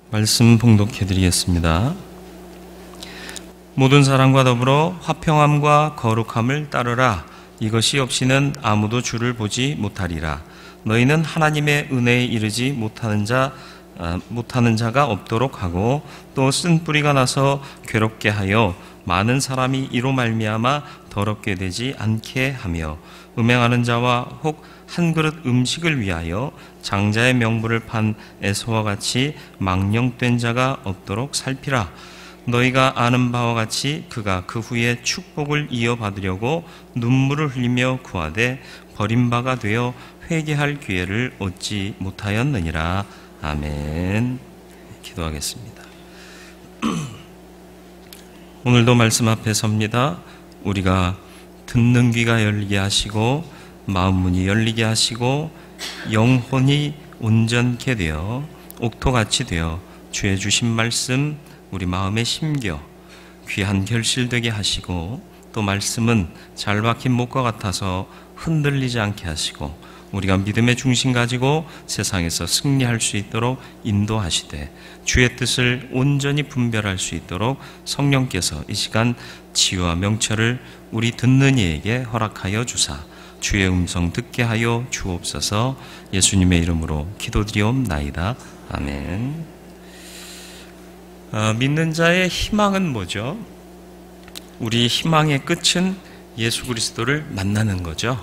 말씀 봉독해 드리겠습니다. 모든 사람과 더불어 화평함과 거룩함을 따르라. 이것이 없이는 아무도 주를 보지 못하리라. 너희는 하나님의 은혜에 이르지 못하는 자가 없도록 하고 또 쓴 뿌리가 나서 괴롭게 하여 많은 사람이 이로 말미암아 더럽게 되지 않게 하며 음행하는 자와 혹 한 그릇 음식을 위하여 장자의 명분을 판 에서와 같이 망령된 자가 없도록 살피라. 너희가 아는 바와 같이 그가 그 후에 축복을 이어받으려고 눈물을 흘리며 구하되 버림바가 되어 회개할 기회를 얻지 못하였느니라. 아멘. 기도하겠습니다. 오늘도 말씀 앞에 섭니다. 우리가 듣는 귀가 열리게 하시고 마음 문이 열리게 하시고 영혼이 온전케 되어 옥토같이 되어 주의 주신 말씀 우리 마음에 심겨 귀한 결실되게 하시고 또 말씀은 잘 박힌 목과 같아서 흔들리지 않게 하시고 우리가 믿음의 중심 가지고 세상에서 승리할 수 있도록 인도하시되 주의 뜻을 온전히 분별할 수 있도록 성령께서 이 시간 지혜와 명철을 우리 듣는 이에게 허락하여 주사 주의 음성 듣게 하여 주옵소서. 예수님의 이름으로 기도드리옵나이다. 아멘. 믿는 자의 희망은 뭐죠? 우리 희망의 끝은 예수 그리스도를 만나는 거죠.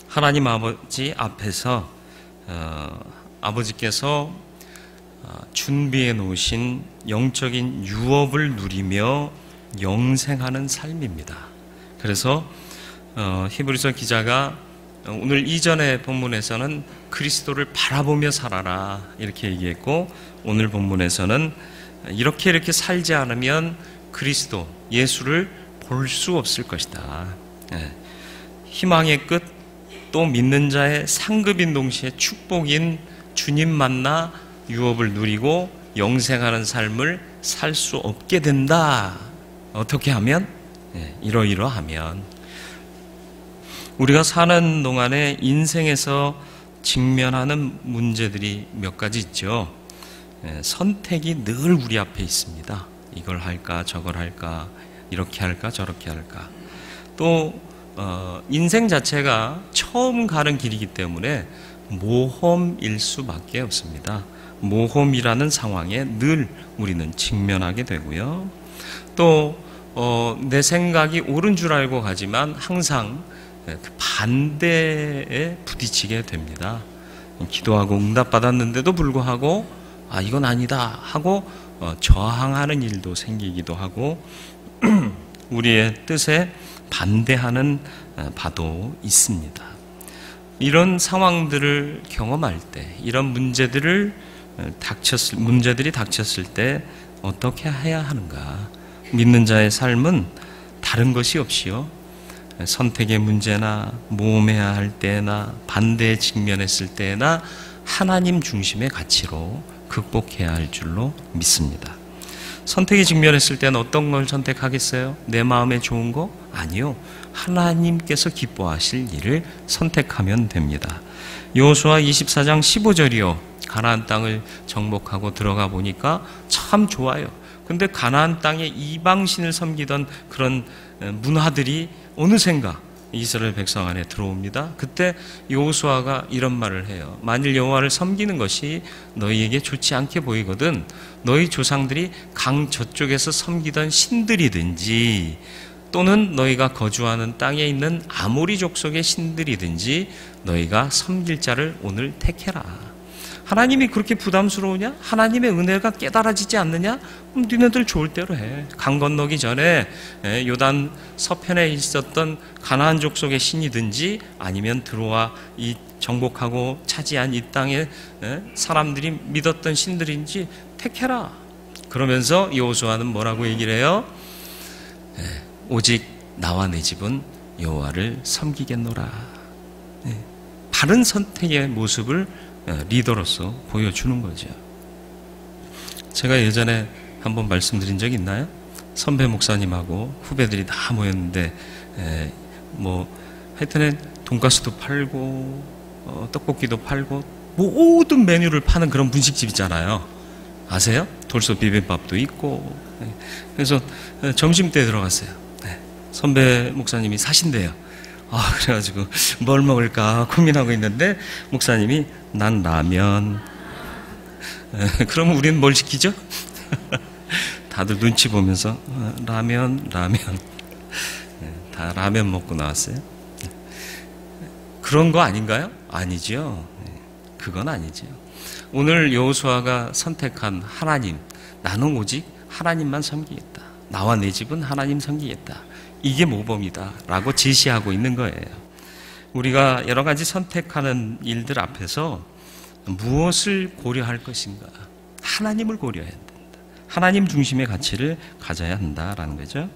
하나님 아버지 앞에서 아버지께서 준비해 놓으신 영적인 유업을 누리며 영생하는 삶입니다. 그래서 히브리서 기자가 오늘 이전의 본문에서는 그리스도를 바라보며 살아라 이렇게 얘기했고 오늘 본문에서는 이렇게 살지 않으면 그리스도, 예수를 볼 수 없을 것이다. 희망의 끝, 또 믿는 자의 상급인 동시에 축복인 주님 만나 유업을 누리고 영생하는 삶을 살 수 없게 된다. 어떻게 하면? 이러이러하면. 우리가 사는 동안에 인생에서 직면하는 문제들이 몇 가지 있죠. 선택이 늘 우리 앞에 있습니다. 이걸 할까 저걸 할까 이렇게 할까 저렇게 할까. 또 인생 자체가 처음 가는 길이기 때문에 모험일 수밖에 없습니다. 모험이라는 상황에 늘 우리는 직면하게 되고요. 또 내 생각이 옳은 줄 알고 가지만 항상 그 반대에 부딪히게 됩니다. 기도하고 응답받았는데도 불구하고 이건 아니다 하고 저항하는 일도 생기기도 하고 우리의 뜻에 반대하는 바도 있습니다. 이런 상황들을 경험할 때, 이런 문제들이 닥쳤을 때 어떻게 해야 하는가? 믿는 자의 삶은 다른 것이 없이요, 선택의 문제나 모험해야 할 때나 반대에 직면했을 때나 하나님 중심의 가치로 극복해야 할 줄로 믿습니다. 선택에 직면했을 때는 어떤 걸 선택하겠어요? 내 마음에 좋은 거? 아니요. 하나님께서 기뻐하실 일을 선택하면 됩니다. 여호수아 24장 15절이요. 가나안 땅을 정복하고 들어가 보니까 참 좋아요. 근데 가나안 땅에 이방신을 섬기던 그런 문화들이 어느샌가 이스라엘 백성 안에 들어옵니다. 그때 여호수아가 이런 말을 해요. 만일 여호와를 섬기는 것이 너희에게 좋지 않게 보이거든 너희 조상들이 강 저쪽에서 섬기던 신들이든지 또는 너희가 거주하는 땅에 있는 아모리 족속의 신들이든지 너희가 섬길 자를 오늘 택해라. 하나님이 그렇게 부담스러우냐? 하나님의 은혜가 깨달아지지 않느냐? 그럼 니네들 좋을 대로 해. 강 건너기 전에 요단 서편에 있었던 가나안 족속의 신이든지 아니면 들어와 이 정복하고 차지한 이 땅에 사람들이 믿었던 신들인지 택해라. 그러면서 여호수아는 뭐라고 얘기를 해요? 오직 나와 내 집은 여호와를 섬기겠노라. 바른 선택의 모습을 리더로서 보여주는 거죠. 제가 예전에 한번 말씀드린 적 있나요? 선배 목사님하고 후배들이 다 모였는데 하여튼에 돈가스도 팔고 떡볶이도 팔고 모든 메뉴를 파는 그런 분식집 있잖아요. 아세요? 돌솥 비빔밥도 있고. 그래서 점심때 들어갔어요. 선배 목사님이 사신대요. 그래가지고 뭘 먹을까 고민하고 있는데 목사님이 난 라면. 그럼 우리는 뭘 시키죠? 다들 눈치 보면서 라면. 다 라면 먹고 나왔어요. 그런 거 아닌가요? 아니죠. 그건 아니죠. 오늘 여호수아가 선택한 하나님, 나는 오직 하나님만 섬기겠다. 나와 내 집은 하나님 섬기겠다. 이게 모범이다 라고 제시하고 있는 거예요. 우리가 여러 가지 선택하는 일들 앞에서 무엇을 고려할 것인가? 하나님을 고려해야 된다. 하나님 중심의 가치를 가져야 한다라는 거죠.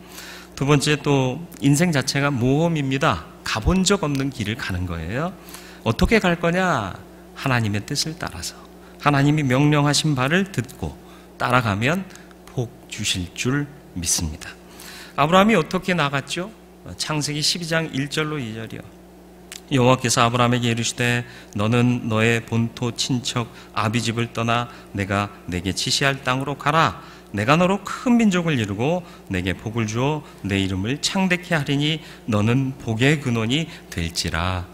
두 번째, 또 인생 자체가 모험입니다. 가본 적 없는 길을 가는 거예요. 어떻게 갈 거냐? 하나님의 뜻을 따라서 하나님이 명령하신 바를 듣고 따라가면 복 주실 줄 믿습니다. 아브라함이 어떻게 나갔죠? 창세기 12장 1절로 2절이요. 여호와께서 아브라함에게 이르시되 너는 너의 본토 친척 아비집을 떠나 내가 내게 지시할 땅으로 가라. 내가 너로 큰 민족을 이루고 내게 복을 주어 내 이름을 창대케 하리니 너는 복의 근원이 될지라.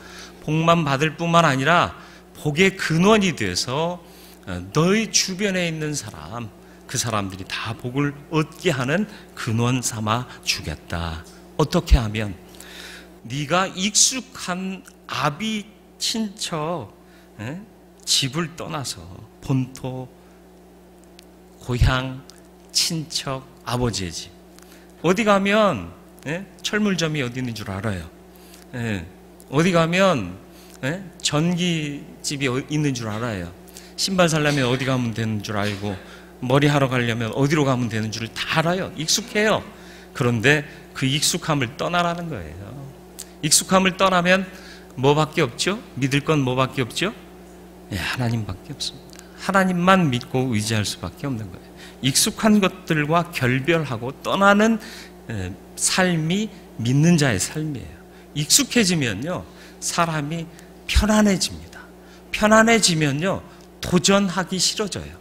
복만 받을 뿐만 아니라 복의 근원이 돼서 너희 주변에 있는 사람, 그 사람들이 다 복을 얻게 하는 근원 삼아 주겠다. 어떻게 하면? 네가 익숙한 아비 친척 집을 떠나서 본토, 고향, 친척, 아버지의 집 어디 가면 철물점이 어디 있는 줄 알아요. 어디 가면 전기집이 있는 줄 알아요. 신발 살려면 어디 가면 되는 줄 알고 머리 하러 가려면 어디로 가면 되는 줄 다 알아요. 익숙해요. 그런데 그 익숙함을 떠나라는 거예요. 익숙함을 떠나면 뭐밖에 없죠? 믿을 건 뭐밖에 없죠? 하나님밖에 없습니다. 하나님만 믿고 의지할 수밖에 없는 거예요. 익숙한 것들과 결별하고 떠나는 삶이 믿는 자의 삶이에요. 익숙해지면요, 사람이 편안해집니다. 편안해지면요, 도전하기 싫어져요.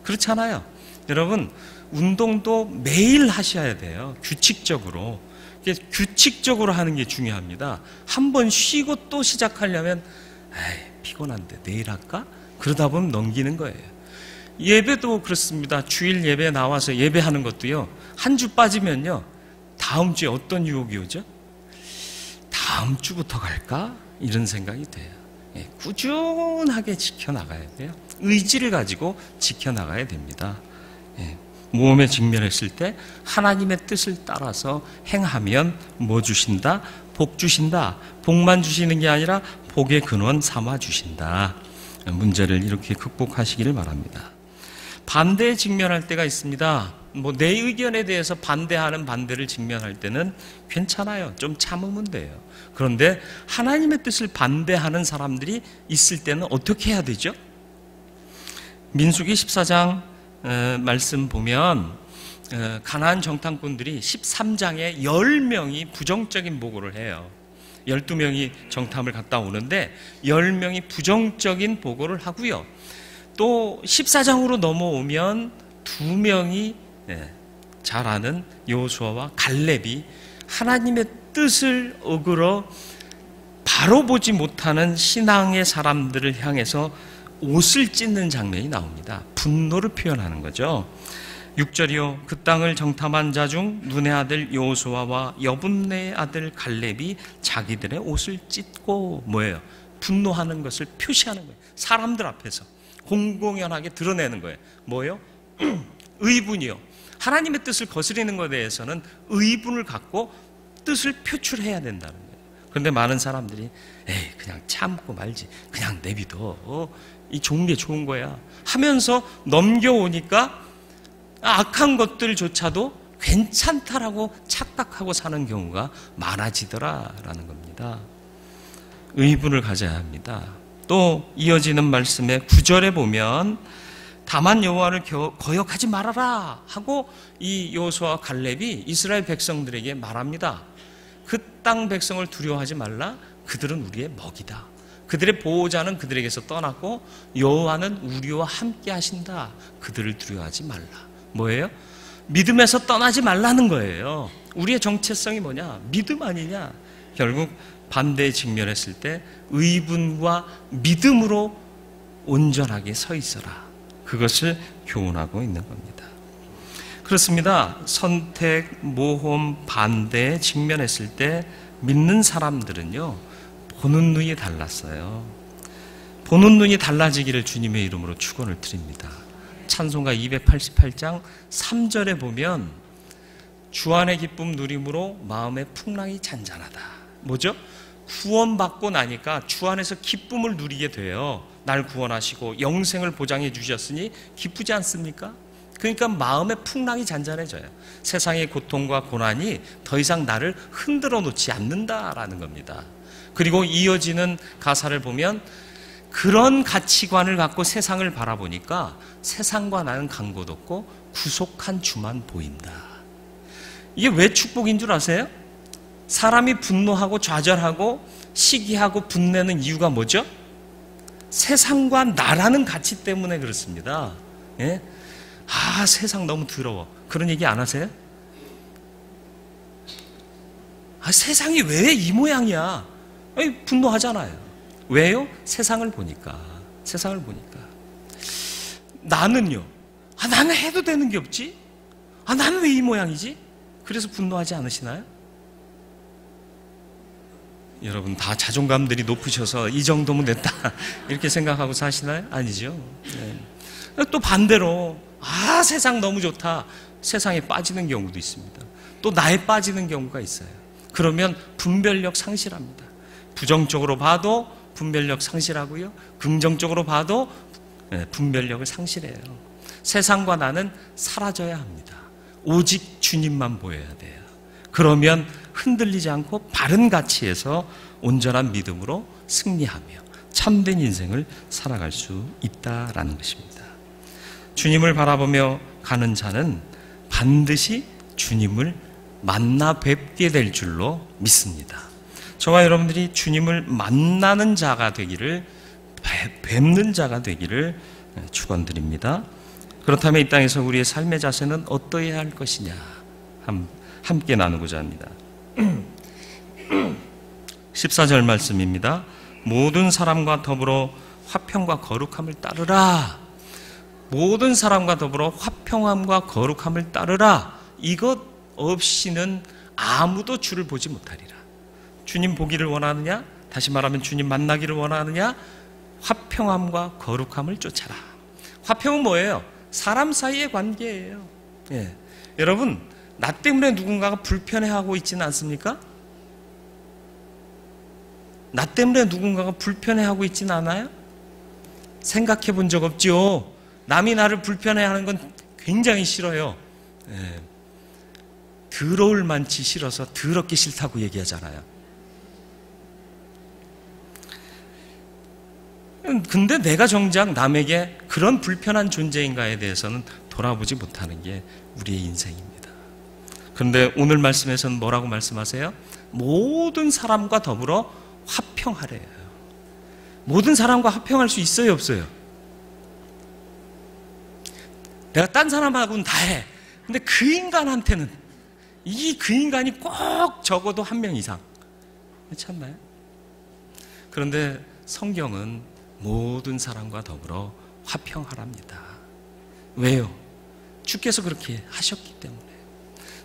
그렇잖아요. 여러분, 운동도 매일 하셔야 돼요. 규칙적으로. 규칙적으로 하는 게 중요합니다. 한 번 쉬고 또 시작하려면 피곤한데 내일 할까? 그러다 보면 넘기는 거예요. 예배도 그렇습니다. 주일 예배 나와서 예배하는 것도요, 한 주 빠지면요, 다음 주에 어떤 유혹이 오죠? 다음 주부터 갈까? 이런 생각이 돼요. 꾸준하게 지켜나가야 돼요. 의지를 가지고 지켜나가야 됩니다. 모험에 직면했을 때 하나님의 뜻을 따라서 행하면 뭐 주신다? 복 주신다. 복만 주시는 게 아니라 복의 근원 삼아 주신다. 문제를 이렇게 극복하시기를 바랍니다. 반대에 직면할 때가 있습니다. 내 의견에 대해서 반대하는 반대를 직면할 때는 괜찮아요. 좀 참으면 돼요. 그런데 하나님의 뜻을 반대하는 사람들이 있을 때는 어떻게 해야 되죠? 민수기 14장 말씀 보면 가나안 정탐꾼들이 13장에 10명이 부정적인 보고를 해요. 12명이 정탐을 갔다 오는데 10명이 부정적인 보고를 하고요. 또 14장으로 넘어오면 2명이 잘 아는 여호수아와 갈렙이 하나님의 뜻을 어그러 바로 보지 못하는 신앙의 사람들을 향해서 옷을 찢는 장면이 나옵니다. 분노를 표현하는 거죠. 6절이요. 그 땅을 정탐한 자 중 눈의 아들 여호수아와 여분네의 아들 갈렙이 자기들의 옷을 찢고 뭐예요? 분노하는 것을 표시하는 거예요. 사람들 앞에서 공공연하게 드러내는 거예요. 뭐예요? 의분이요. 하나님의 뜻을 거스리는 것에 대해서는 의분을 갖고 뜻을 표출해야 된다는 거예요. 그런데 많은 사람들이 그냥 참고 말지, 그냥 내비둬, 이 좋은 게 좋은 거야 하면서 넘겨오니까 악한 것들조차도 괜찮다라고 착각하고 사는 경우가 많아지더라라는 겁니다. 의분을 가져야 합니다. 또 이어지는 말씀의 9절에 보면 다만 여호와를 거역하지 말아라 하고 이 여호수아와 갈렙이 이스라엘 백성들에게 말합니다. 그 땅 백성을 두려워하지 말라. 그들은 우리의 먹이다. 그들의 보호자는 그들에게서 떠났고 여호와는 우리와 함께 하신다. 그들을 두려워하지 말라. 뭐예요? 믿음에서 떠나지 말라는 거예요. 우리의 정체성이 뭐냐? 믿음 아니냐? 결국 반대에 직면했을 때 의분과 믿음으로 온전하게 서 있어라. 그것을 교훈하고 있는 겁니다. 그렇습니다. 선택, 모험, 반대에 직면했을 때 믿는 사람들은요, 보는 눈이 달랐어요. 보는 눈이 달라지기를 주님의 이름으로 축원을 드립니다. 찬송가 288장 3절에 보면 주 안의 기쁨 누림으로 마음의 풍랑이 잔잔하다. 뭐죠? 구원받고 나니까 주 안에서 기쁨을 누리게 돼요. 날 구원하시고 영생을 보장해 주셨으니 기쁘지 않습니까? 그러니까 마음의 풍랑이 잔잔해져요. 세상의 고통과 고난이 더 이상 나를 흔들어 놓지 않는다라는 겁니다. 그리고 이어지는 가사를 보면 그런 가치관을 갖고 세상을 바라보니까 세상과 나는 간 곳 없고 구속한 주만 보인다. 이게 왜 축복인 줄 아세요? 사람이 분노하고 좌절하고 시기하고 분내는 이유가 뭐죠? 세상과 나라는 가치 때문에 그렇습니다. 예? 아, 세상 너무 더러워. 그런 얘기 안 하세요? 아, 세상이 왜 이 모양이야? 아니, 분노하잖아요. 왜요? 세상을 보니까. 세상을 보니까. 나는요? 아, 나는 해도 되는 게 없지? 아, 나는 왜 이 모양이지? 그래서 분노하지 않으시나요? 여러분 다 자존감들이 높으셔서 이 정도면 됐다 이렇게 생각하고 사시나요? 아니죠. 네. 또 반대로 아, 세상 너무 좋다. 세상에 빠지는 경우도 있습니다. 또 나에 빠지는 경우가 있어요. 그러면 분별력 상실합니다. 부정적으로 봐도 분별력 상실하고요. 긍정적으로 봐도 분별력을 상실해요. 세상과 나는 사라져야 합니다. 오직 주님만 보여야 돼요. 그러면 흔들리지 않고 바른 가치에서 온전한 믿음으로 승리하며 참된 인생을 살아갈 수 있다라는 것입니다. 주님을 바라보며 가는 자는 반드시 주님을 만나 뵙게 될 줄로 믿습니다. 저와 여러분들이 주님을 만나는 자가 되기를, 뵙는 자가 되기를 축원드립니다. 그렇다면 이 땅에서 우리의 삶의 자세는 어떠해야 할 것이냐 함께 나누고자 합니다. 14절 말씀입니다. 모든 사람과 더불어 화평과 거룩함을 따르라. 모든 사람과 더불어 화평함과 거룩함을 따르라. 이것 없이는 아무도 주를 보지 못하리라. 주님 보기를 원하느냐? 다시 말하면 주님 만나기를 원하느냐? 화평함과 거룩함을 쫓아라. 화평은 뭐예요? 사람 사이의 관계예요. 예. 여러분, 나 때문에 누군가가 불편해하고 있지는 않습니까? 나 때문에 누군가가 불편해하고 있지는 않아요? 생각해 본 적 없지요? 남이 나를 불편해하는 건 굉장히 싫어요. 예. 더러울 만치 싫어서 더럽게 싫다고 얘기하잖아요. 근데 내가 정작 남에게 그런 불편한 존재인가에 대해서는 돌아보지 못하는 게 우리의 인생입니다. 그런데 오늘 말씀에서는 뭐라고 말씀하세요? 모든 사람과 더불어 화평하래요. 모든 사람과 화평할 수 있어요, 없어요? 내가 딴 사람하고는 다 해. 근데 그 인간한테는 그 인간이 꼭 적어도 한 명 이상. 그렇지 않나요? 그런데 성경은 모든 사람과 더불어 화평하랍니다. 왜요? 주께서 그렇게 하셨기 때문에.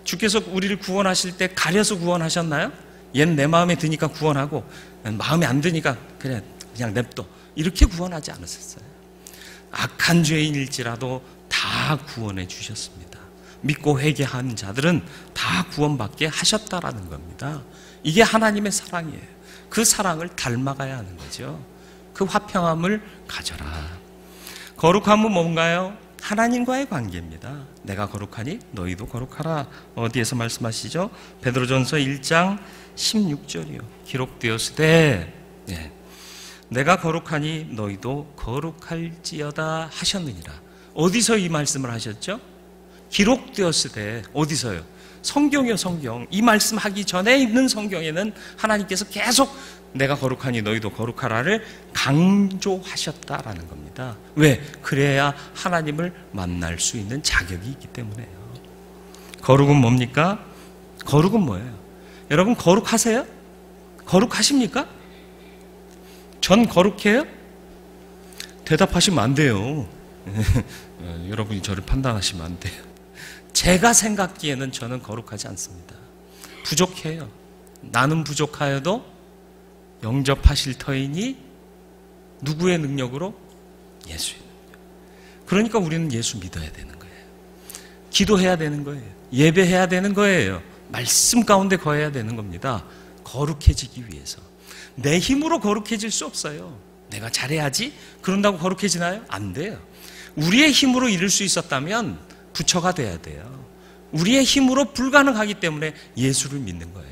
주께서 우리를 구원하실 때 가려서 구원하셨나요? 얘는 내 마음에 드니까 구원하고 마음에 안 드니까 그냥 냅둬. 이렇게 구원하지 않으셨어요. 악한 죄인일지라도 다 구원해 주셨습니다. 믿고 회개한 자들은 다 구원받게 하셨다라는 겁니다. 이게 하나님의 사랑이에요. 그 사랑을 닮아가야 하는 거죠. 그 화평함을 가져라. 거룩함은 뭔가요? 하나님과의 관계입니다. 내가 거룩하니 너희도 거룩하라. 어디에서 말씀하시죠? 베드로전서 1장 16절이요. 기록되었으되 내가 거룩하니 너희도 거룩할지어다 하셨느니라. 어디서 이 말씀을 하셨죠? 기록되었으되 어디서요? 성경이요, 성경. 이 말씀하기 전에 있는 성경에는 하나님께서 계속 내가 거룩하니 너희도 거룩하라를 강조하셨다라는 겁니다. 왜? 그래야 하나님을 만날 수 있는 자격이 있기 때문에요. 거룩은 뭡니까? 거룩은 뭐예요? 여러분 거룩하세요? 거룩하십니까? 전 거룩해요? 대답하시면 안 돼요. 여러분이 저를 판단하시면 안 돼요. 제가 생각기에는 저는 거룩하지 않습니다. 부족해요. 나는 부족하여도 영접하실 터이니 누구의 능력으로? 예수의 능력. 그러니까 우리는 예수 믿어야 되는 거예요. 기도해야 되는 거예요. 예배해야 되는 거예요. 말씀 가운데 거해야 되는 겁니다. 거룩해지기 위해서. 내 힘으로 거룩해질 수 없어요. 내가 잘해야지? 그런다고 거룩해지나요? 안 돼요. 우리의 힘으로 이룰 수 있었다면 부처가 돼야 돼요. 우리의 힘으로 불가능하기 때문에 예수를 믿는 거예요.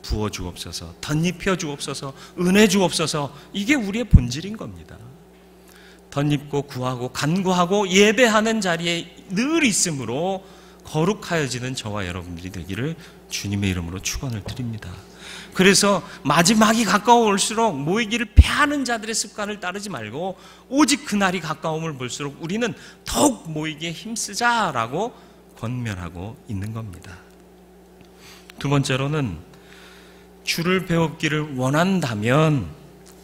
부어 주옵소서, 덧입혀 주옵소서, 은혜 주옵소서. 이게 우리의 본질인 겁니다. 덧입고 구하고 간구하고 예배하는 자리에 늘 있으므로 거룩하여지는 저와 여러분들이 되기를 주님의 이름으로 축원을 드립니다. 그래서 마지막이 가까워올수록 모이기를 패하는 자들의 습관을 따르지 말고 오직 그날이 가까움을 볼수록 우리는 더욱 모이기에 힘쓰자라고 권면하고 있는 겁니다. 두 번째로는 주를 배웁기를 원한다면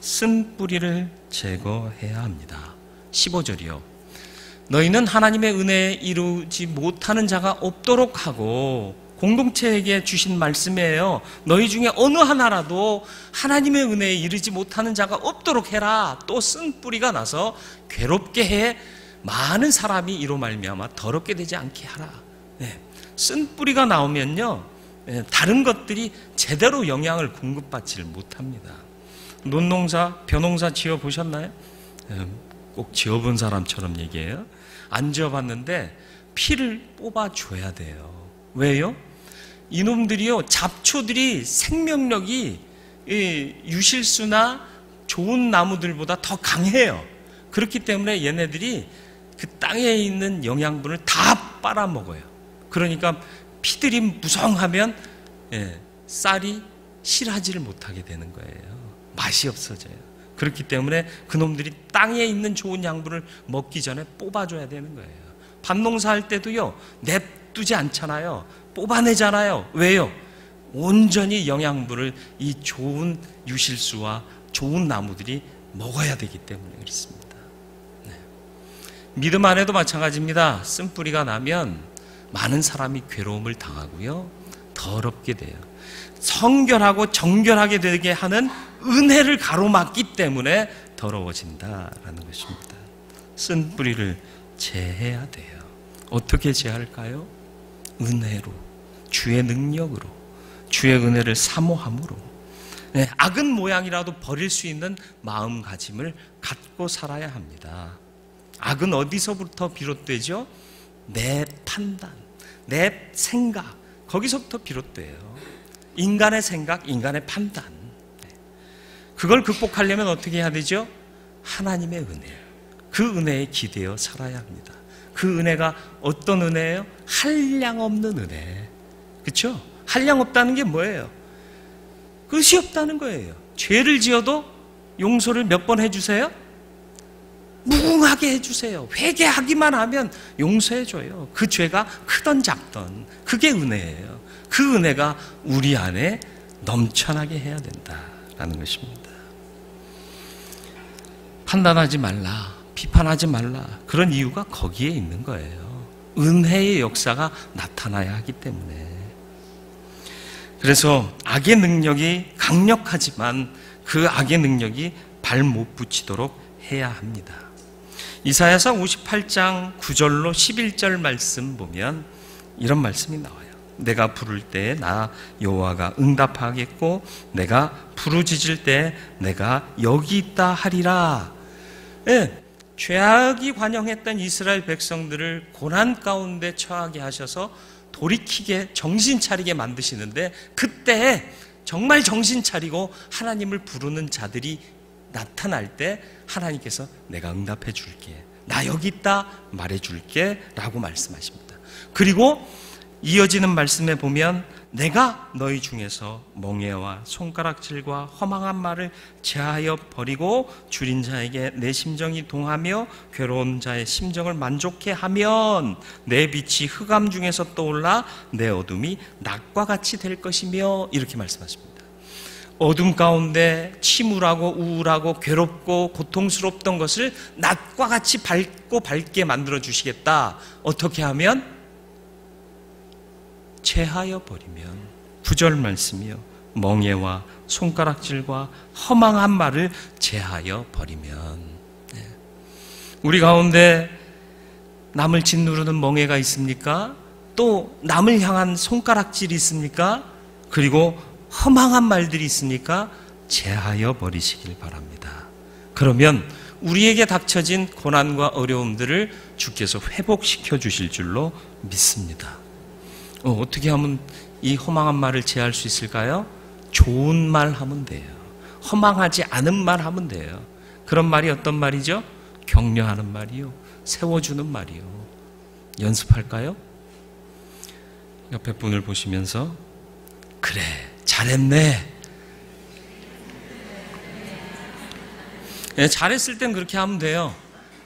쓴 뿌리를 제거해야 합니다. 15절이요. 너희는 하나님의 은혜에 이루지 못하는 자가 없도록 하고, 공동체에게 주신 말씀이에요. 너희 중에 어느 하나라도 하나님의 은혜에 이르지 못하는 자가 없도록 해라. 또 쓴 뿌리가 나서 괴롭게 해 많은 사람이 이로 말미암아 더럽게 되지 않게 하라. 네. 쓴 뿌리가 나오면요, 다른 것들이 제대로 영양을 공급받지를 못합니다. 논농사, 벼농사 지어보셨나요? 꼭 지어본 사람처럼 얘기해요. 안 지어봤는데 피를 뽑아줘야 돼요. 왜요? 이놈들이요, 잡초들이 생명력이 유실수나 좋은 나무들보다 더 강해요. 그렇기 때문에 얘네들이 그 땅에 있는 영양분을 다 빨아먹어요. 그러니까 피들이 무성하면 쌀이 실하지를 못하게 되는 거예요. 맛이 없어져요. 그렇기 때문에 그놈들이 땅에 있는 좋은 양분을 먹기 전에 뽑아줘야 되는 거예요. 밭농사 할 때도요, 냅두지 않잖아요. 뽑아내잖아요. 왜요? 온전히 영양분을 이 좋은 유실수와 좋은 나무들이 먹어야 되기 때문에 그렇습니다. 네. 믿음 안에도 마찬가지입니다. 쓴뿌리가 나면 많은 사람이 괴로움을 당하고요, 더럽게 돼요. 성결하고 정결하게 되게 하는 은혜를 가로막기 때문에 더러워진다라는 것입니다. 쓴 뿌리를 제해야 돼요. 어떻게 제할까요? 은혜로, 주의 능력으로, 주의 은혜를 사모함으로, 악은 모양이라도 버릴 수 있는 마음가짐을 갖고 살아야 합니다. 악은 어디서부터 비롯되죠? 내 판단, 내 생각, 거기서부터 비롯돼요. 인간의 생각, 인간의 판단. 그걸 극복하려면 어떻게 해야 되죠? 하나님의 은혜, 그 은혜에 기대어 살아야 합니다. 그 은혜가 어떤 은혜예요? 한량 없는 은혜. 그렇죠? 한량 없다는 게 뭐예요? 끝이 없다는 거예요. 죄를 지어도 용서를 몇 번 해주세요? 무궁하게 해주세요. 회개하기만 하면 용서해줘요. 그 죄가 크던 작던, 그게 은혜예요. 그 은혜가 우리 안에 넘쳐나게 해야 된다라는 것입니다. 판단하지 말라, 비판하지 말라, 그런 이유가 거기에 있는 거예요. 은혜의 역사가 나타나야 하기 때문에. 그래서 악의 능력이 강력하지만 그 악의 능력이 발 못 붙이도록 해야 합니다. 이사야서 58장 9절로 11절 말씀 보면 이런 말씀이 나와요. 내가 부를 때에 나 여호와가 응답하겠고 내가 부르짖을 때 내가 여기 있다 하리라. 죄악이 관영했던 이스라엘 백성들을 고난 가운데 처하게 하셔서 돌이키게, 정신 차리게 만드시는데, 그때 정말 정신 차리고 하나님을 부르는 자들이 나타날 때 하나님께서 내가 응답해 줄게, 나 여기 있다 말해 줄게 라고 말씀하십니다. 그리고 이어지는 말씀에 보면 내가 너희 중에서 멍에와 손가락질과 허망한 말을 제하여 버리고 줄인 자에게 내 심정이 동하며 괴로운 자의 심정을 만족해 하면 내 빛이 흑암 중에서 떠올라 내 어둠이 낮과 같이 될 것이며, 이렇게 말씀하십니다. 어둠 가운데 침울하고 우울하고 괴롭고 고통스럽던 것을 낮과 같이 밝고 밝게 만들어 주시겠다. 어떻게 하면? 제하여 버리면. 9절 말씀이요, 멍에와 손가락질과 허망한 말을 제하여 버리면. 우리 가운데 남을 짓누르는 멍에가 있습니까? 또 남을 향한 손가락질이 있습니까? 그리고 허망한 말들이 있습니까? 제하여 버리시길 바랍니다. 그러면 우리에게 닥쳐진 고난과 어려움들을 주께서 회복시켜 주실 줄로 믿습니다. 어떻게 하면 이 허망한 말을 제할 수 있을까요? 좋은 말 하면 돼요. 허망하지 않은 말 하면 돼요. 그런 말이 어떤 말이죠? 격려하는 말이요, 세워주는 말이요. 연습할까요? 옆에 분을 보시면서 그래, 잘했네. 잘했을 땐 그렇게 하면 돼요.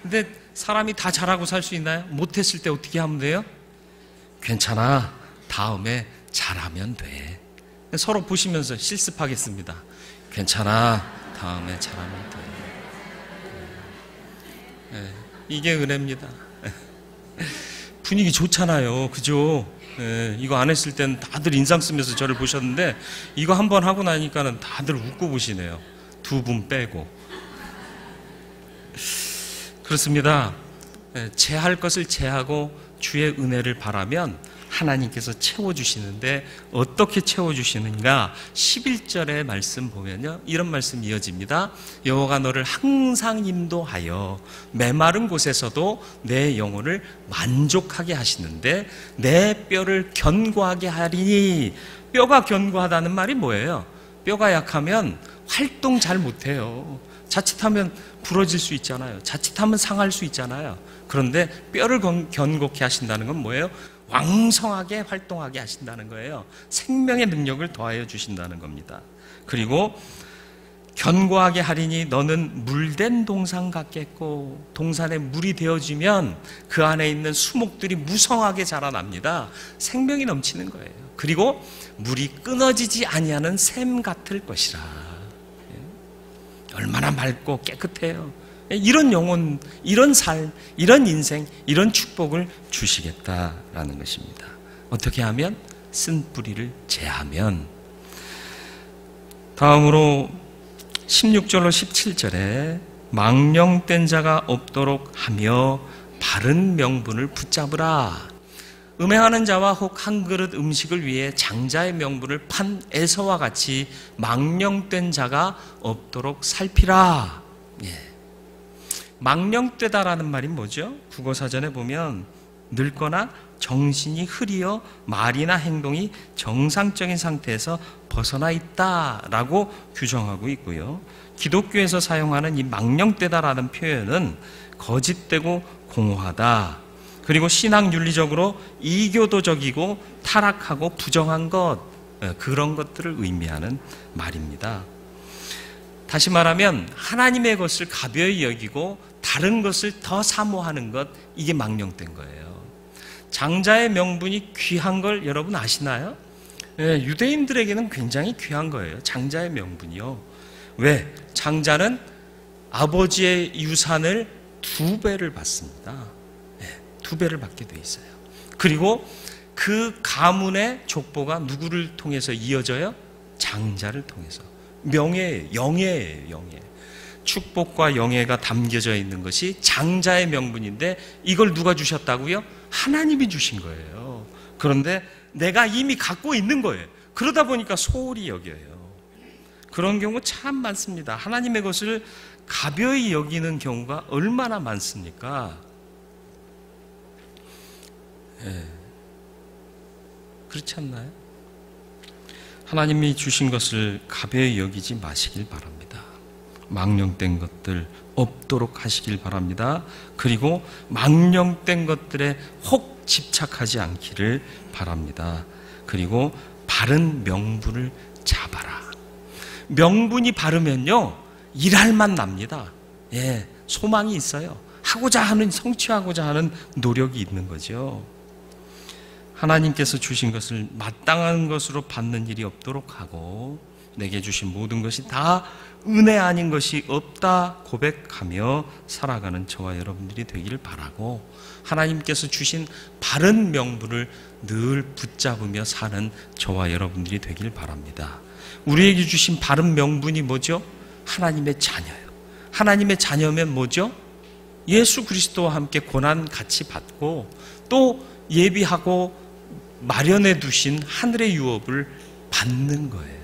근데 사람이 다 잘하고 살 수 있나요? 못했을 때 어떻게 하면 돼요? 괜찮아, 다음에 잘하면 돼. 서로 보시면서 실습하겠습니다. 괜찮아, 다음에 잘하면 돼. 이게 은혜입니다. 분위기 좋잖아요, 그죠? 이거 안 했을 때는 다들 인상 쓰면서 저를 보셨는데 이거 한번 하고 나니까는 다들 웃고 보시네요. 두 분 빼고. 그렇습니다. 제할 것을 제하고 주의 은혜를 바라면 하나님께서 채워주시는데, 어떻게 채워주시는가? 11절의 말씀 보면요, 이런 말씀 이어집니다. 여호와가 너를 항상 인도하여 메마른 곳에서도 내 영혼을 만족하게 하시는데 내 뼈를 견고하게 하리니. 뼈가 견고하다는 말이 뭐예요? 뼈가 약하면 활동 잘 못해요. 자칫하면 부러질 수 있잖아요. 자칫하면 상할 수 있잖아요. 그런데 뼈를 견고케 하신다는 건 뭐예요? 왕성하게 활동하게 하신다는 거예요. 생명의 능력을 더하여 주신다는 겁니다. 그리고 견고하게 하리니 너는 물된 동산 같겠고, 동산에 물이 되어지면 그 안에 있는 수목들이 무성하게 자라납니다. 생명이 넘치는 거예요. 그리고 물이 끊어지지 아니하는 샘 같을 것이라. 얼마나 맑고 깨끗해요. 이런 영혼, 이런 삶, 이런 인생, 이런 축복을 주시겠다라는 것입니다. 어떻게 하면? 쓴 뿌리를 제하면. 다음으로 16절로 17절에 망령된 자가 없도록 하며 바른 명분을 붙잡으라. 음행하는 자와 혹 한 그릇 음식을 위해 장자의 명분을 판 에서와 같이 망령된 자가 없도록 살피라. 망령되다라는 말이 뭐죠? 국어사전에 보면 늙거나 정신이 흐리어 말이나 행동이 정상적인 상태에서 벗어나 있다라고 규정하고 있고요. 기독교에서 사용하는 이 망령되다라는 표현은 거짓되고 공허하다, 그리고 신앙 윤리적으로 이교도적이고 타락하고 부정한 것, 그런 것들을 의미하는 말입니다. 다시 말하면 하나님의 것을 가벼이 여기고 다른 것을 더 사모하는 것, 이게 망령된 거예요. 장자의 명분이 귀한 걸 여러분 아시나요? 유대인들에게는 굉장히 귀한 거예요. 장자의 명분이요. 왜? 장자는 아버지의 유산을 2배를 받습니다. 2배를 받게 돼 있어요. 그리고 그 가문의 족보가 누구를 통해서 이어져요? 장자를 통해서. 명예예요. 영예예요. 영예. 축복과 영예가 담겨져 있는 것이 장자의 명분인데, 이걸 누가 주셨다고요? 하나님이 주신 거예요. 그런데 내가 이미 갖고 있는 거예요. 그러다 보니까 소홀히 여겨요. 그런 경우 참 많습니다. 하나님의 것을 가벼이 여기는 경우가 얼마나 많습니까? 그렇지 않나요? 하나님이 주신 것을 가벼이 여기지 마시길 바랍니다. 망령된 것들 없도록 하시길 바랍니다. 그리고 망령된 것들에 혹 집착하지 않기를 바랍니다. 그리고 바른 명분을 잡아라. 명분이 바르면요, 일할 맛 납니다. 예, 소망이 있어요. 성취하고자 하는 노력이 있는 거죠. 하나님께서 주신 것을 마땅한 것으로 받는 일이 없도록 하고, 내게 주신 모든 것이 다 은혜 아닌 것이 없다 고백하며 살아가는 저와 여러분들이 되기를 바라고, 하나님께서 주신 바른 명분을 늘 붙잡으며 사는 저와 여러분들이 되길 바랍니다. 우리에게 주신 바른 명분이 뭐죠? 하나님의 자녀예요. 하나님의 자녀면 뭐죠? 예수 그리스도와 함께 고난 같이 받고 또 예비하고 마련해 두신 하늘의 유업을 받는 거예요.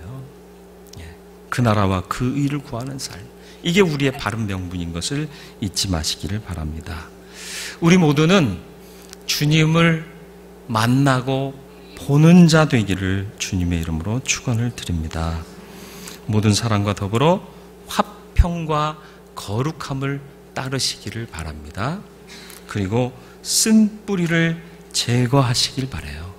그 나라와 그 의를 구하는 삶, 이게 우리의 바른 명분인 것을 잊지 마시기를 바랍니다. 우리 모두는 주님을 만나고 보는 자 되기를 주님의 이름으로 축원을 드립니다. 모든 사람과 더불어 화평과 거룩함을 따르시기를 바랍니다. 그리고 쓴 뿌리를 제거하시길 바라요.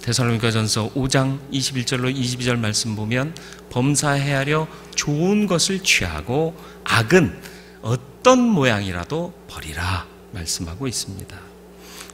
데살로니가전서 5장 21절로 22절 말씀 보면 범사해하려 좋은 것을 취하고 악은 어떤 모양이라도 버리라 말씀하고 있습니다.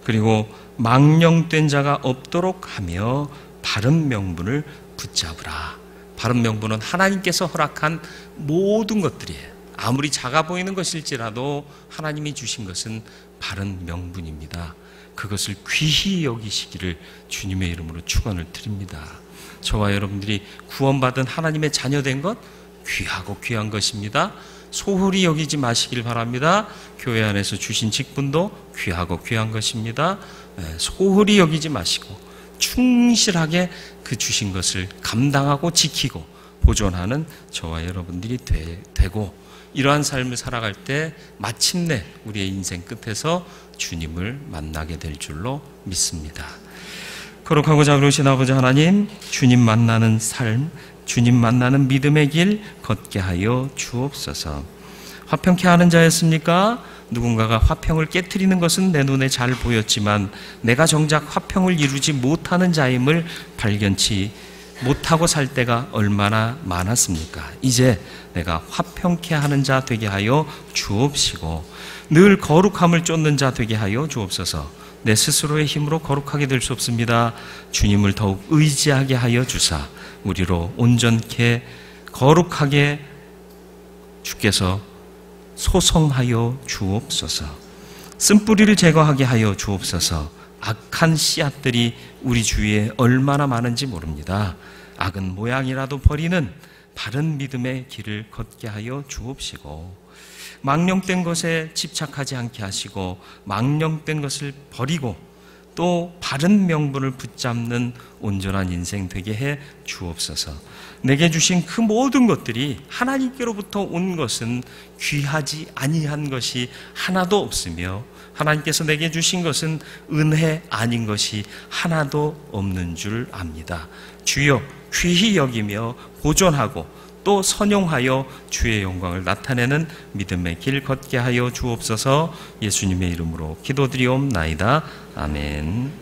그리고 망령된 자가 없도록 하며 바른 명분을 붙잡으라. 바른 명분은 하나님께서 허락한 모든 것들이에요. 아무리 작아 보이는 것일지라도 하나님이 주신 것은 바른 명분입니다. 그것을 귀히 여기시기를 주님의 이름으로 축원을 드립니다. 저와 여러분들이 구원받은 하나님의 자녀된 것 귀하고 귀한 것입니다. 소홀히 여기지 마시길 바랍니다. 교회 안에서 주신 직분도 귀하고 귀한 것입니다. 소홀히 여기지 마시고 충실하게 그 주신 것을 감당하고 지키고 보존하는 저와 여러분들이 되고, 이러한 삶을 살아갈 때 마침내 우리의 인생 끝에서 주님을 만나게 될 줄로 믿습니다. 거룩하고 자비로우신 아버지 하나님, 주님 만나는 삶, 주님 만나는 믿음의 길 걷게 하여 주옵소서. 화평케 하는 자였습니까? 누군가가 화평을 깨트리는 것은 내 눈에 잘 보였지만 내가 정작 화평을 이루지 못하는 자임을 발견치 못하고 살 때가 얼마나 많았습니까? 이제 내가 화평케 하는 자 되게 하여 주옵시고 늘 거룩함을 쫓는 자 되게 하여 주옵소서. 내 스스로의 힘으로 거룩하게 될 수 없습니다. 주님을 더욱 의지하게 하여 주사 우리로 온전케 거룩하게 주께서 소성하여 주옵소서. 쓴뿌리를 제거하게 하여 주옵소서. 악한 씨앗들이 우리 주위에 얼마나 많은지 모릅니다. 악은 모양이라도 버리는 바른 믿음의 길을 걷게 하여 주옵시고, 망령된 것에 집착하지 않게 하시고 망령된 것을 버리고 또 바른 명분을 붙잡는 온전한 인생 되게 해 주옵소서. 내게 주신 그 모든 것들이 하나님께로부터 온 것은 귀하지 아니한 것이 하나도 없으며 하나님께서 내게 주신 것은 은혜 아닌 것이 하나도 없는 줄 압니다. 주여 귀히 여기며 보존하고 또 선용하여 주의 영광을 나타내는 믿음의 길 걷게 하여 주옵소서. 예수님의 이름으로 기도드리옵나이다. 아멘.